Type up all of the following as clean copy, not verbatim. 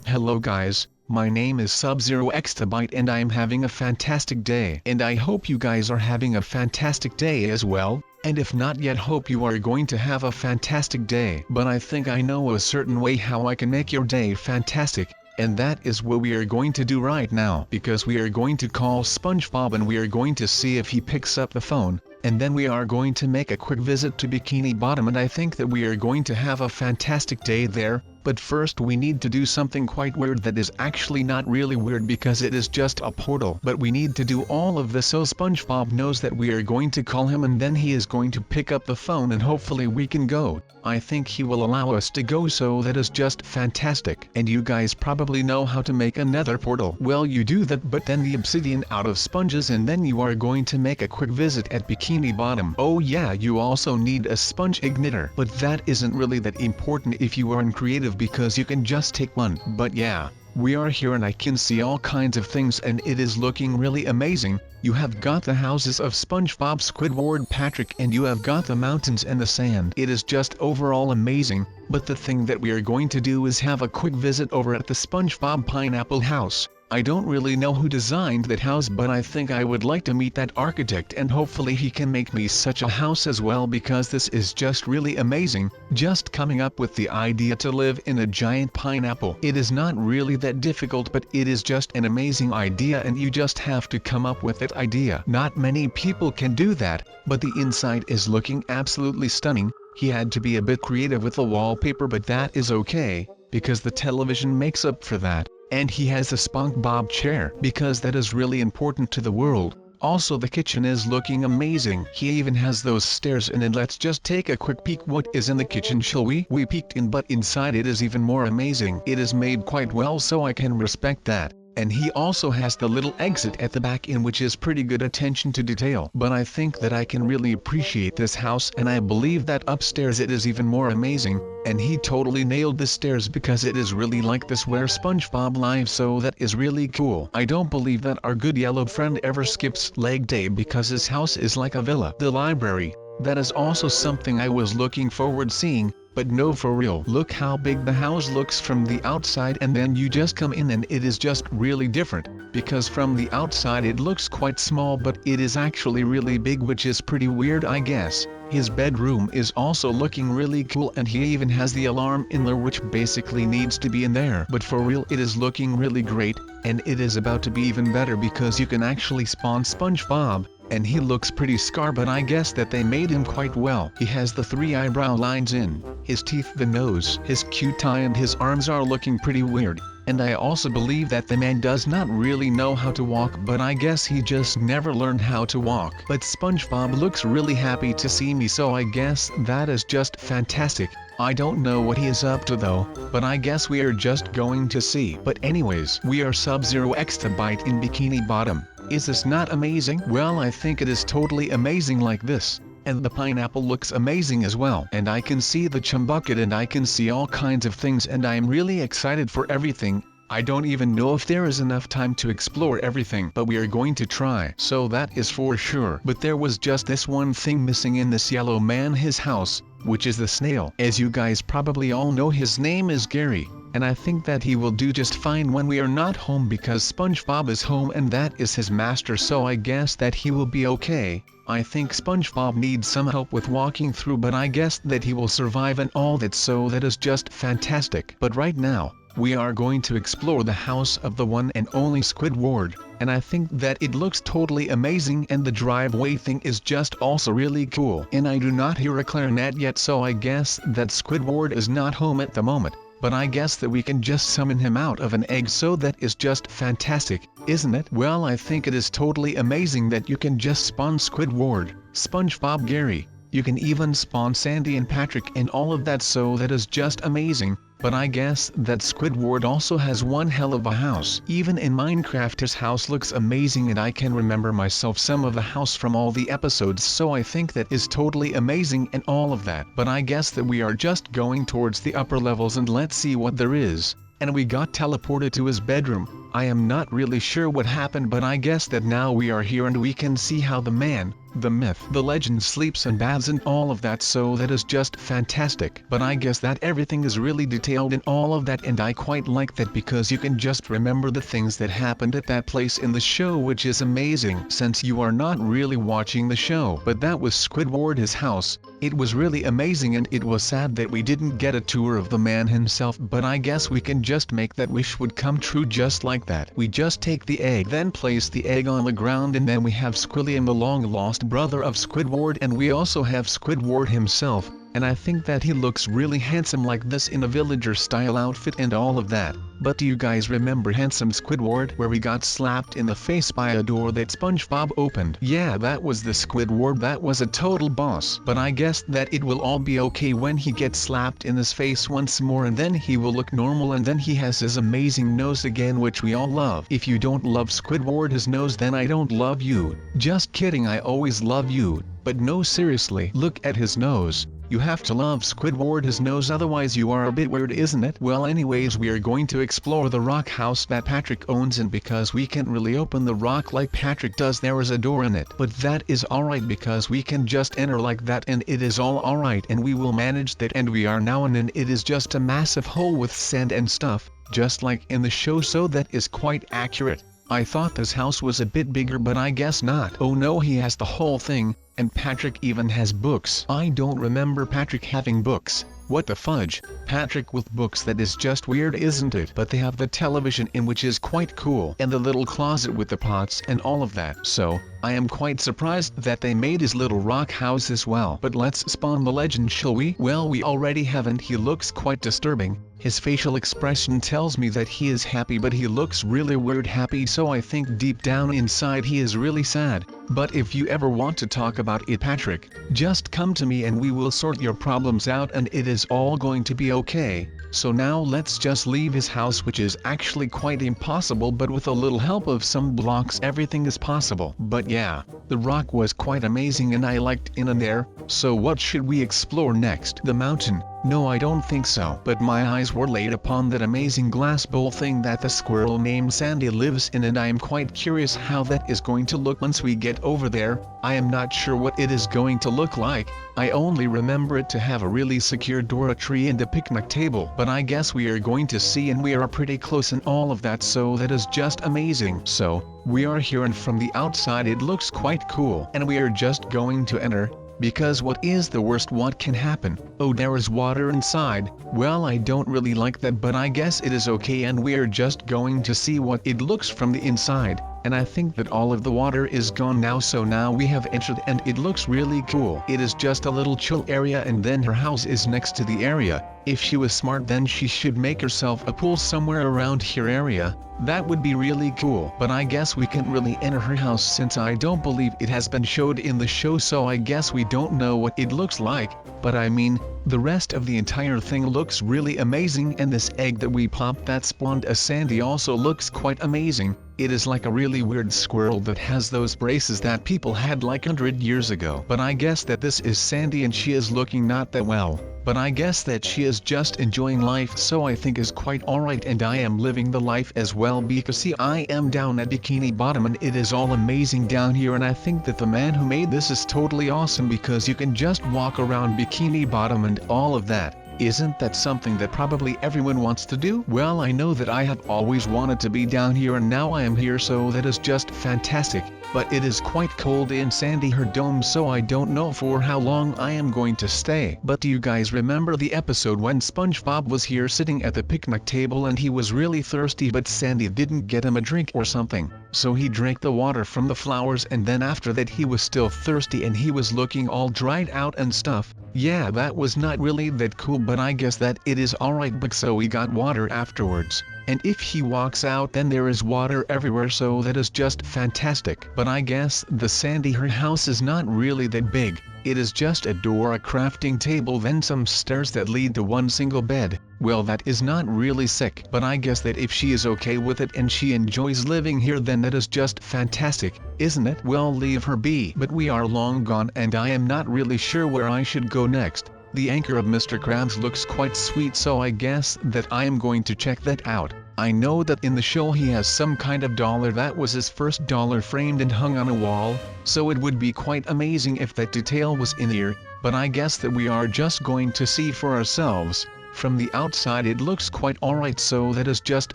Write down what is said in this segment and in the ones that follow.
Hello guys, my name is SubZeroExtabyte and I am having a fantastic day. And I hope you guys are having a fantastic day as well. And if not yet, hope you are going to have a fantastic day. But I think I know a certain way how I can make your day fantastic. And that is what we are going to do right now. Because we are going to call SpongeBob and we are going to see if he picks up the phone. And then we are going to make a quick visit to Bikini Bottom and I think that we are going to have a fantastic day there. But first we need to do something quite weird that is actually not really weird because it is just a portal. But we need to do all of this so SpongeBob knows that we are going to call him and then he is going to pick up the phone and hopefully we can go. I think he will allow us to go, so that is just fantastic. And you guys probably know how to make a nether portal. Well, you do that, but then the obsidian out of sponges and then you are going to make a quick visit at Bikini Bottom. Oh yeah, you also need a sponge igniter. But that isn't really that important if you are in creative because you can just take one. But yeah, we are here and I can see all kinds of things and it is looking really amazing. You have got the houses of SpongeBob, Squidward, Patrick, and you have got the mountains and the sand. It is just overall amazing. But the thing that we are going to do is have a quick visit over at the SpongeBob Pineapple House. I don't really know who designed that house, but I think I would like to meet that architect and hopefully he can make me such a house as well, because this is just really amazing. Just coming up with the idea to live in a giant pineapple. It is not really that difficult, but it is just an amazing idea and you just have to come up with that idea. Not many people can do that, but the inside is looking absolutely stunning. He had to be a bit creative with the wallpaper, but that is okay, because the television makes up for that. And he has a SpongeBob chair, because that is really important to the world. Also the kitchen is looking amazing. He even has those stairs in, and let's just take a quick peek what is in the kitchen, shall we? We peeked in, but inside it is even more amazing. It is made quite well, so I can respect that. And he also has the little exit at the back in, which is pretty good attention to detail. But I think that I can really appreciate this house, and I believe that upstairs it is even more amazing. And he totally nailed the stairs because it is really like this where SpongeBob lives, so that is really cool. I don't believe that our good yellow friend ever skips leg day because his house is like a villa. The library, that is also something I was looking forward seeing. But no, for real, look how big the house looks from the outside, and then you just come in and it is just really different, because from the outside it looks quite small but it is actually really big, which is pretty weird, I guess. His bedroom is also looking really cool and he even has the alarm in there, which basically needs to be in there. But for real, it is looking really great, and it is about to be even better because you can actually spawn SpongeBob. And he looks pretty scarred, but I guess that they made him quite well. He has the 3 eyebrow lines in his teeth, the nose, his cute eye, and his arms are looking pretty weird. And I also believe that the man does not really know how to walk, but I guess he just never learned how to walk. But SpongeBob looks really happy to see me, so I guess that is just fantastic. I don't know what he is up to though, but I guess we are just going to see. But anyways, we are SubZeroExtabyte in Bikini Bottom. Is this not amazing? Well, I think it is totally amazing like this. And the pineapple looks amazing as well. And I can see the chum bucket and I can see all kinds of things, and I am really excited for everything. I don't even know if there is enough time to explore everything, but we are going to try. So that is for sure. But there was just this one thing missing in this yellow man, his house, which is the snail. As you guys probably all know, his name is Gary. And I think that he will do just fine when we are not home, because SpongeBob is home and that is his master, so I guess that he will be okay. I think SpongeBob needs some help with walking through, but I guess that he will survive and all that, so that is just fantastic. But right now, we are going to explore the house of the one and only Squidward, and I think that it looks totally amazing, and the driveway thing is just also really cool. And I do not hear a clarinet yet, so I guess that Squidward is not home at the moment. But I guess that we can just summon him out of an egg, so that is just fantastic, isn't it? Well, I think it is totally amazing that you can just spawn Squidward, SpongeBob, Gary. You can even spawn Sandy and Patrick and all of that, so that is just amazing. But I guess that Squidward also has one hell of a house. Even in Minecraft his house looks amazing, and I can remember myself some of the house from all the episodes, so I think that is totally amazing and all of that. But I guess that we are just going towards the upper levels and let's see what there is. And we got teleported to his bedroom. I am not really sure what happened, but I guess that now we are here and we can see how the man, the myth, the legend sleeps and baths and all of that, so that is just fantastic. But I guess that everything is really detailed in all of that, and I quite like that because you can just remember the things that happened at that place in the show, which is amazing since you are not really watching the show. But that was Squidward's house. It was really amazing, and it was sad that we didn't get a tour of the man himself, but I guess we can just make that wish would come true just like that. We just take the egg, then place the egg on the ground, and then we have Squilliam, the long-lost brother of Squidward, and we also have Squidward himself, and I think that he looks really handsome like this in a villager-style outfit and all of that. But do you guys remember handsome Squidward, where we got slapped in the face by a door that SpongeBob opened? Yeah, that was the Squidward that was a total boss. But I guess that it will all be okay when he gets slapped in his face once more, and then he will look normal, and then he has his amazing nose again, which we all love. If you don't love Squidward his nose, then I don't love you. Just kidding, I always love you. But no, seriously, look at his nose. You have to love Squidward his nose, otherwise you are a bit weird, isn't it? Well, anyways, we are going to explore the rock house that Patrick owns, and because we can't really open the rock like Patrick does, there is a door in it. But that is alright because we can just enter like that, and it is all alright, and we will manage that. And we are now in, and it is just a massive hole with sand and stuff, just like in the show, so that is quite accurate. I thought this house was a bit bigger, but I guess not. Oh no, he has the whole thing, and Patrick even has books. I don't remember Patrick having books. What the fudge? Patrick with books, that is just weird, isn't it? But they have the television in, which is quite cool, and the little closet with the pots and all of that. So, I am quite surprised that they made his little rock house as well. But let's spawn the legend, shall we? Well, we already haven't. He looks quite disturbing. His facial expression tells me that he is happy, but he looks really weird happy, so I think deep down inside he is really sad. But if you ever want to talk about it, Patrick, just come to me and we will sort your problems out, and it is all going to be okay. So now let's just leave his house, which is actually quite impossible, but with a little help of some blocks everything is possible. But yeah, the rock was quite amazing and I liked in and there. So what should we explore next? The mountain? No, I don't think so. But my eyes were laid upon that amazing glass bowl thing that the squirrel named Sandy lives in, and I am quite curious how that is going to look once we get over there. I am not sure what it is going to look like. I only remember it to have a really secure door, a tree, and a picnic table. But I guess we are going to see, and we are pretty close and all of that, so that is just amazing. So, we are here, and from the outside it looks quite cool, and we are just going to enter. Because what is the worst what can happen? Oh, there is water inside. Well, I don't really like that, but I guess it is okay, and we are just going to see what it looks from the inside. And I think that all of the water is gone now, so now we have entered and it looks really cool. It is just a little chill area, and then her house is next to the area. If she was smart, then she should make herself a pool somewhere around here area. That would be really cool. But I guess we can't really enter her house since I don't believe it has been showed in the show, so I guess we don't know what it looks like. But I mean, the rest of the entire thing looks really amazing, and this egg that we popped that spawned a Sandy also looks quite amazing. It is like a really weird squirrel that has those braces that people had like 100 years ago. But I guess that this is Sandy, and she is looking not that well. But I guess that she is just enjoying life, so I think is quite alright, and I am living the life as well, because see, I am down at Bikini Bottom and it is all amazing down here, and I think that the man who made this is totally awesome because you can just walk around Bikini Bottom and all of that. Isn't that something that probably everyone wants to do? Well, I know that I have always wanted to be down here, and now I am here, so that is just fantastic. But it is quite cold in Sandy her dome, so I don't know for how long I am going to stay. But do you guys remember the episode when SpongeBob was here sitting at the picnic table and he was really thirsty, but Sandy didn't get him a drink or something? So he drank the water from the flowers, and then after that he was still thirsty and he was looking all dried out and stuff. Yeah, that was not really that cool, but I guess that it is alright, but so he got water afterwards. And if he walks out, then there is water everywhere, so that is just fantastic. But I guess the Sandy her house is not really that big. It is just a door, a crafting table, then some stairs that lead to one single bed. Well, that is not really sick, but I guess that if she is okay with it and she enjoys living here, then that is just fantastic, isn't it? Well, leave her be. But we are long gone and I am not really sure where I should go next. The anchor of Mr. Krabs looks quite sweet, so I guess that I am going to check that out. I know that in the show he has some kind of dollar that was his first dollar framed and hung on a wall, so it would be quite amazing if that detail was in here, but I guess that we are just going to see for ourselves. From the outside it looks quite alright, so that is just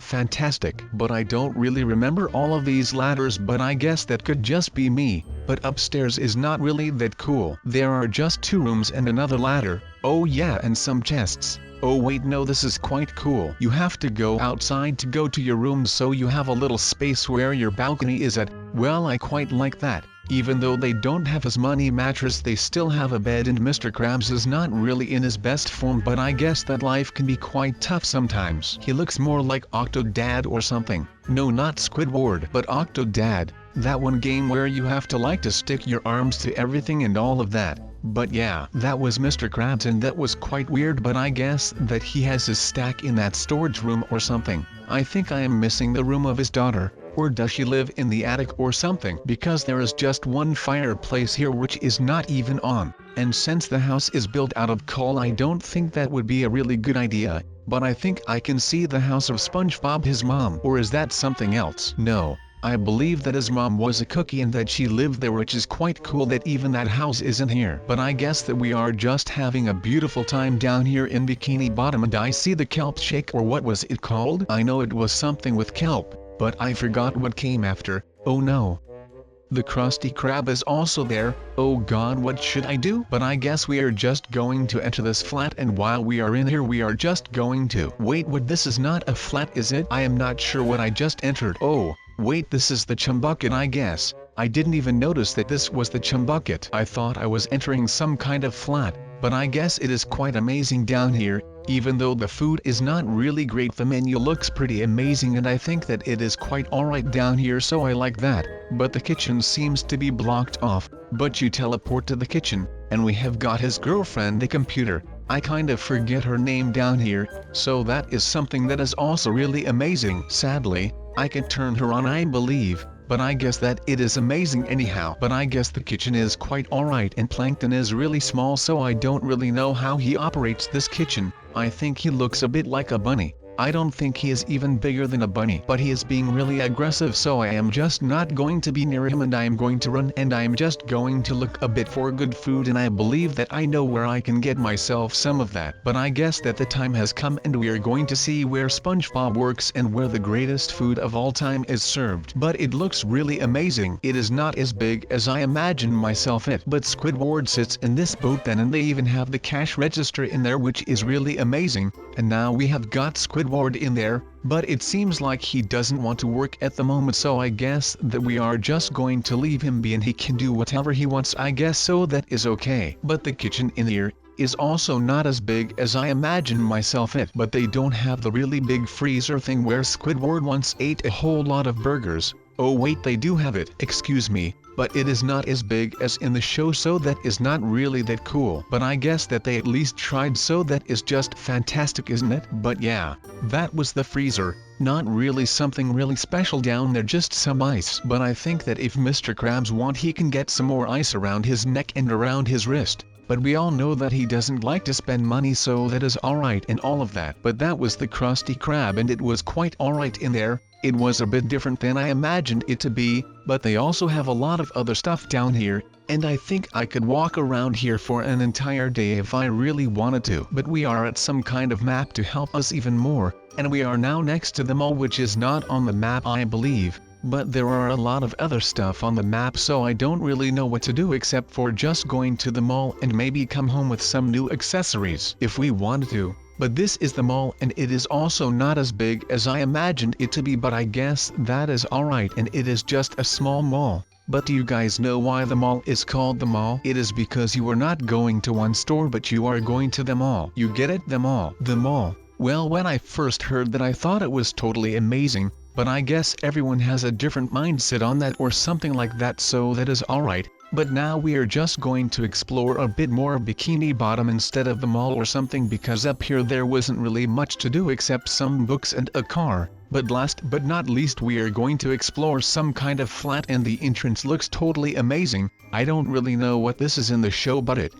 fantastic. But I don't really remember all of these ladders, but I guess that could just be me. But upstairs is not really that cool. There are just 2 rooms and another ladder. Oh yeah, and some chests. Oh wait, no, this is quite cool. You have to go outside to go to your room, so you have a little space where your balcony is at. Well, I quite like that. Even though they don't have his money mattress, they still have a bed, and Mr. Krabs is not really in his best form, but I guess that life can be quite tough sometimes. He looks more like Octodad or something. No, not Squidward, but Octodad. That one game where you have to like to stick your arms to everything and all of that. But yeah, that was Mr. Krabs, and that was quite weird, but I guess that he has his stack in that storage room or something. I think I am missing the room of his daughter. Or does she live in the attic or something? Because there is just one fireplace here which is not even on. And since the house is built out of coal, I don't think that would be a really good idea. But I think I can see the house of SpongeBob, his mom. Or is that something else? No. I believe that his mom was a cookie and that she lived there, which is quite cool that even that house isn't here. But I guess that we are just having a beautiful time down here in Bikini Bottom, and I see the kelp shake, or what was it called? I know it was something with kelp, but I forgot what came after. Oh no. The Krusty Krab is also there. Oh god, what should I do? But I guess we are just going to enter this flat, and while we are in here we are just going to... Wait, what? This is not a flat, is it? I am not sure what I just entered. Oh, wait, this is the chum bucket, I guess. I didn't even notice that this was the chum bucket. I thought I was entering some kind of flat, but I guess it is quite amazing down here. Even though the food is not really great, the menu looks pretty amazing, and I think that it is quite alright down here, so I like that. But the kitchen seems to be blocked off. But you teleport to the kitchen, and we have got his girlfriend, the computer. I kind of forget her name down here, so that is something that is also really amazing. Sadly, I can turn her on, I believe. But I guess that it is amazing anyhow. But I guess the kitchen is quite alright, and Plankton is really small, so I don't really know how he operates this kitchen. I think he looks a bit like a bunny. I don't think he is even bigger than a bunny, but he is being really aggressive, so I am just not going to be near him, and I am going to run, and I am just going to look a bit for good food, and I believe that I know where I can get myself some of that. But I guess that the time has come, and we are going to see where SpongeBob works and where the greatest food of all time is served. But it looks really amazing. It is not as big as I imagined myself it. But Squidward sits in this boat then, and they even have the cash register in there, which is really amazing. And now we have got Squidward in there, but it seems like he doesn't want to work at the moment, so I guess that we are just going to leave him be, and he can do whatever he wants, I guess, so that is okay. But the kitchen in here is also not as big as I imagined myself it, but they don't have the really big freezer thing where Squidward once ate a whole lot of burgers. Oh wait, they do have it. Excuse me, but it is not as big as in the show, so that is not really that cool. But I guess that they at least tried, so that is just fantastic, isn't it? But yeah, that was the freezer. Not really something really special down there, just some ice. But I think that if Mr. Krabs wants, he can get some more ice around his neck and around his wrist. But we all know that he doesn't like to spend money, so that is alright and all of that. But that was the Krusty Krab, and it was quite alright in there. It was a bit different than I imagined it to be, but they also have a lot of other stuff down here, and I think I could walk around here for an entire day if I really wanted to. But we are at some kind of map to help us even more, and we are now next to the mall, which is not on the map, I believe. But there are a lot of other stuff on the map, so I don't really know what to do except for just going to the mall and maybe come home with some new accessories if we wanted to. But this is the mall, and it is also not as big as I imagined it to be, but I guess that is alright, and it is just a small mall. But do you guys know why the mall is called the mall? It is because you are not going to one store, but you are going to them all. You get it? The mall. The mall. Well, when I first heard that, I thought it was totally amazing, but I guess everyone has a different mindset on that or something like that, so that is alright. But now we are just going to explore a bit more of Bikini Bottom instead of the mall or something, because up here there wasn't really much to do except some books and a car. But last but not least, we are going to explore some kind of flat, and the entrance looks totally amazing. I don't really know what this is in the show, but it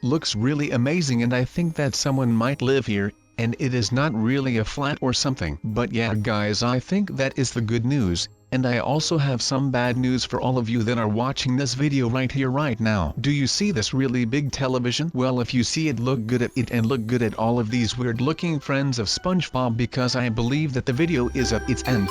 looks really amazing, and I think that someone might live here. and it is not really a flat or something. But yeah guys, I think that is the good news. And I also have some bad news for all of you that are watching this video right here right now. Do you see this really big television? Well, if you see it, look good at it and look good at all of these weird looking friends of SpongeBob, because I believe that the video is at its end.